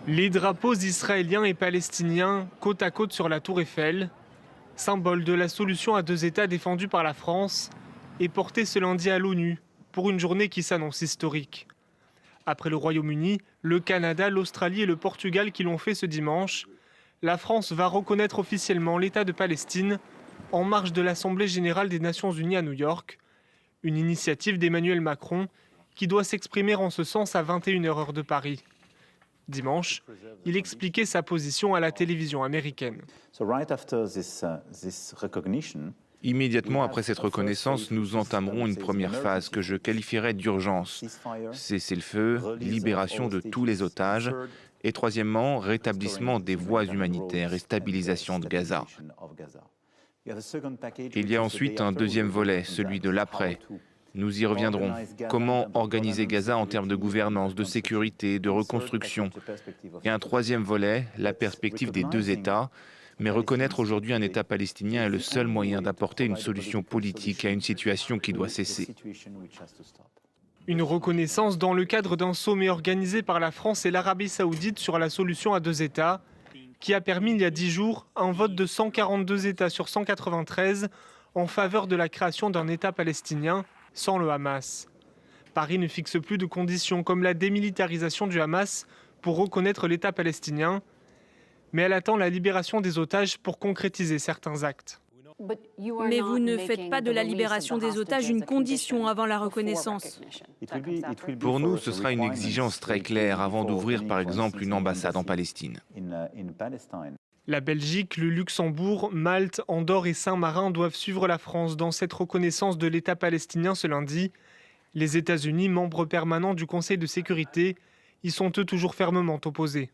Les drapeaux israéliens et palestiniens côte à côte sur la tour Eiffel, symbole de la solution à deux États défendue par la France, est porté ce lundi à l'ONU pour une journée qui s'annonce historique. Après le Royaume-Uni, le Canada, l'Australie et le Portugal qui l'ont fait ce dimanche, la France va reconnaître officiellement l'État de Palestine en marge de l'Assemblée générale des Nations unies à New York, une initiative d'Emmanuel Macron qui doit s'exprimer en ce sens à 21h heure de Paris. Dimanche, il expliquait sa position à la télévision américaine. Immédiatement après cette reconnaissance, nous entamerons une première phase que je qualifierais d'urgence. Cessez-le-feu, libération de tous les otages et troisièmement, rétablissement des voies humanitaires et stabilisation de Gaza. Il y a ensuite un deuxième volet, celui de l'après. Nous y reviendrons. Comment organiser Gaza en termes de gouvernance, de sécurité, de reconstruction? Et un troisième volet, la perspective des deux États. Mais reconnaître aujourd'hui un État palestinien est le seul moyen d'apporter une solution politique à une situation qui doit cesser. Une reconnaissance dans le cadre d'un sommet organisé par la France et l'Arabie saoudite sur la solution à deux États, qui a permis il y a 10 jours un vote de 142 États sur 193 en faveur de la création d'un État palestinien sans le Hamas. Paris ne fixe plus de conditions comme la démilitarisation du Hamas pour reconnaître l'État palestinien, mais elle attend la libération des otages pour concrétiser certains actes. Mais vous ne faites pas de la libération des otages une condition avant la reconnaissance. Pour nous, ce sera une exigence très claire avant d'ouvrir par exemple une ambassade en Palestine. La Belgique, le Luxembourg, Malte, Andorre et Saint-Marin doivent suivre la France dans cette reconnaissance de l'État palestinien ce lundi. Les États-Unis, membres permanents du Conseil de sécurité, y sont eux toujours fermement opposés.